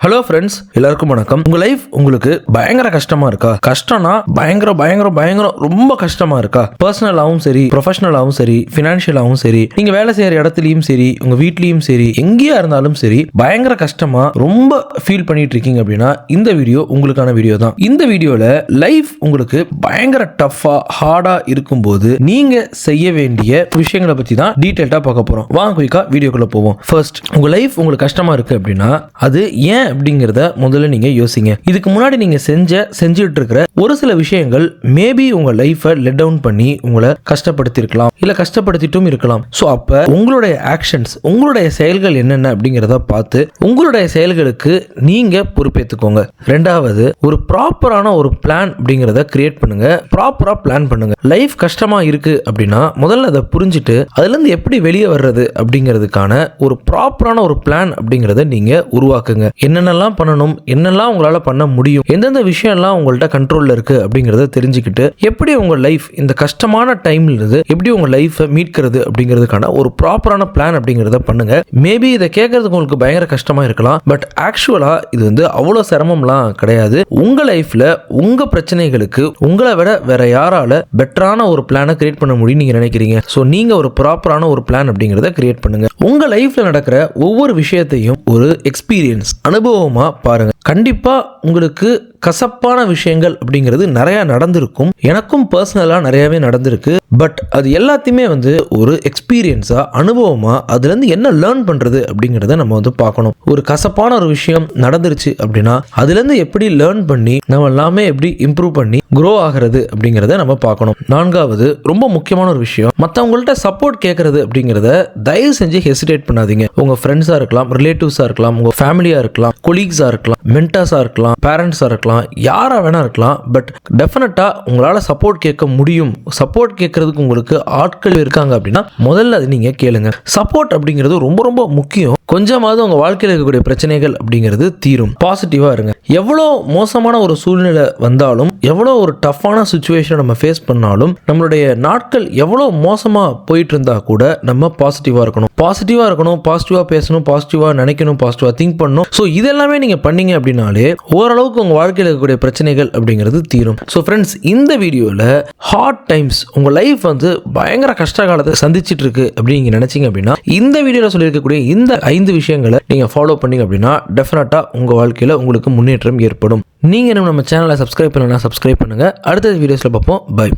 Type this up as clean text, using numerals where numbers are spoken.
Hello friends, எல்லாருக்கும் வணக்கம். உங்க லைஃப் உங்களுக்கு பயங்கர கஷ்டமா இருக்கா? கஷ்டம்னா பயங்கர பயங்கர பயங்கரம் ரொம்ப கஷ்டமா இருக்கா? பர்சனலாகவும் சரி, ப்ரொஃபஷனலாகவும் சரி, ஃபினான்ஷியலாகவும் சரி, நீங்க வேலை செய்யற இடத்துலயும் சரி, உங்க வீட்லயும் சரி, எங்கேயா இருந்தாலும் சரி, பயங்கர கஷ்டமா ரொம்ப ஃபீல் பண்ணிட்டு இருக்கீங்க அப்படின்னா இந்த வீடியோ உங்களுக்கான வீடியோ தான். இந்த வீடியோல லைஃப் உங்களுக்கு பயங்கர டஃபா ஹார்டா இருக்கும்போது நீங்க செய்ய வேண்டிய விஷயங்களை பத்தி தான் டீடைல்டா பார்க்க போறோம். வாங்க குயிக்கா வீடியோக்குள்ள போவோம். ஃபர்ஸ்ட், உங்க லைஃப் உங்களுக்கு கஷ்டமா இருக்கு அப்படின்னா அது ஏன் அப்படிங்கறத முதல்ல நீங்க யோசிங்க. இதுக்கு முன்னாடி நீங்க செஞ்சுட்டு இருக்கிற ஒரு சில விஷயங்கள் மேபி உங்க லைஃபை லெட் டவுன் பண்ணி உங்களை கஷ்டப்படுத்தி இருக்கலாம், இல்ல கஷ்டப்படுத்திட்டும் இருக்கலாம். சோ அப்ப உங்களுடைய ஆக்ஷன்ஸ், உங்களுடைய செயல்கள் என்னென்ன அப்படிங்கறத பார்த்து உங்களுடைய செயல்களுக்கு நீங்க பொறுப்பேற்றுக்கோங்க. ரெண்டாவது, ஒரு ப்ராப்பரான ஒரு பிளான் அப்படிங்கறத கிரியேட் பண்ணுங்க. ப்ராப்பரா பிளான் பண்ணுங்க. லைஃப் கஷ்டமா இருக்கு அப்படின்னா முதல்ல அதை புரிஞ்சுட்டு அதுல இருந்து எப்படி வெளியே வர்றது அப்படிங்கிறதுக்கான ஒரு ப்ராப்பரான ஒரு பிளான் அப்படிங்கறத நீங்க உருவாக்குங்க. என்னென்னலாம் பண்ணணும், என்னெல்லாம் உங்களால பண்ண முடியும், எந்தெந்த விஷயம்லாம் உங்கள்ட்ட கண்ட்ரோல்ல இருக்கு அப்படிங்கறத தெரிஞ்சுக்கிட்டு எப்படி உங்க லைஃப் இந்த கஷ்டமான டைம்ல இருந்து எப்படி உங்க லைஃபை மீட்கிறது அப்படிங்கிறதுக்கான ஒரு ப்ராப்பரான பிளான் அப்படிங்கறத பண்ணுங்க. மேபி இதை கேட்கறதுக்கு உங்களுக்கு பயங்கர கஷ்டமா இருக்கலாம், பட் ஆக்சுவலா இது அவ்வளவு சிரமம்லாம் கிடையாது. உங்க லைஃப்ல உங்க பிரச்சனைகளுக்கு உங்களை விட வேற யாரால பெட்டரான ஒரு பிளானை கிரியேட் பண்ண முடியும் நீங்க நினைக்கிறீங்க? சோ நீங்க ஒரு ப்ராப்பரான ஒரு பிளான் அப்படிங்கறத கிரியேட் பண்ணுங்க. உங்க லைஃப்ல நடக்கிற ஒவ்வொரு விஷயத்தையும் ஒரு எக்ஸ்பீரியன்ஸ், அனுபவமா பாருங்க. கண்டிப்பா உங்களுக்கு கசப்பான விஷயங்கள் அப்படிங்கிறது நிறைய நடந்திருக்கும். எனக்கும் பர்சனலா நிறையவே நடந்திருக்கு. பட் அது எல்லாத்தையுமே ஒரு எக்ஸ்பீரியன்ஸா, அனுபவமா அதுல இருந்து என்ன லேர்ன் பண்றது அப்படிங்கறத நம்ம பார்க்கணும். ஒரு கசப்பான ஒரு விஷயம் நடந்துருச்சு அப்படின்னா அதுல இருந்து எப்படி லேர்ன் பண்ணி நம்ம எல்லாமே எப்படி இம்ப்ரூவ் பண்ணி க்ரோ ஆகிறது அப்படிங்கறத நம்ம பார்க்கணும். நான்காவது, ரொம்ப முக்கியமான ஒரு விஷயம், மற்றவங்கள்ட்ட சப்போர்ட் கேட்கறது அப்படிங்கறத தயவு செஞ்சு ஹெசிடேட் பண்ணாதீங்க. உங்க ஃப்ரெண்ட்ஸா இருக்கலாம், ரிலேட்டிவ்ஸா இருக்கலாம், உங்க ஃபேமிலியா இருக்கலாம், கொலீக்ஸா இருக்கலாம், மென்டாஸா இருக்கலாம், பேரண்ட்ஸா இருக்கலாம், யாரா வேணா இருக்கலாம். பட் டெஃபினட்டா உங்களால சப்போர்ட் கேட்க முடியும். சப்போர்ட் கேட்கறதுக்கு உங்களுக்கு ஆட்கள் இருக்காங்க அப்படின்னா முதல்ல அது நீங்க கேளுங்க. சப்போர்ட் அப்படிங்கிறது ரொம்ப ரொம்ப முக்கியம். கொஞ்சமாவது உங்க வாழ்க்கையில் இருக்கக்கூடிய பிரச்சனைகள் அப்படிங்கிறது தீரும். பாசிட்டிவா இருங்க. எவ்வளோ மோசமான ஒரு சூழ்நிலை வந்தாலும், எவ்வளோ ஒரு டஃப்பான சுச்சுவேஷனை நம்ம ஃபேஸ் பண்ணாலும், நம்மளுடைய நாட்கள் எவ்வளோ மோசமா போயிட்டு இருந்தா கூட நம்ம பாசிட்டிவா இருக்கணும். பாசிட்டிவா இருக்கணும், பாசிட்டிவா பேசணும், பாசிட்டிவா நினைக்கணும், பாசிட்டிவா திங்க் பண்ணணும். ஸோ இதெல்லாமே நீங்க பண்ணீங்க அப்படின்னாலே ஓரளவுக்கு உங்க வாழ்க்கையில் இருக்கக்கூடிய பிரச்சனைகள் அப்படிங்கிறது தீரும். ஸோ ஃப்ரெண்ட்ஸ், இந்த வீடியோவில் ஹார்ட் டைம்ஸ், உங்க லைஃப் பயங்கர கஷ்ட காலத்தை சந்திச்சிட்டு இருக்கு அப்படின்னு நினைச்சீங்க அப்படின்னா இந்த வீடியோவில் சொல்லியிருக்கக்கூடிய இந்த 5 விஷயங்களை நீங்க ஃபாலோ பண்ணீங்க அப்படின்னா டெஃபினட்டா உங்க வாழ்க்கையில உங்களுக்கு முன்னேற்றம் ஏற்படும். நீங்க நம்ம சேனலை சப்ஸ்கிரைப் பண்ணலன்னா சப்ஸ்கிரைப் பண்ணுங்க. அடுத்த வீடியோஸ்ல பார்ப்போம். பை.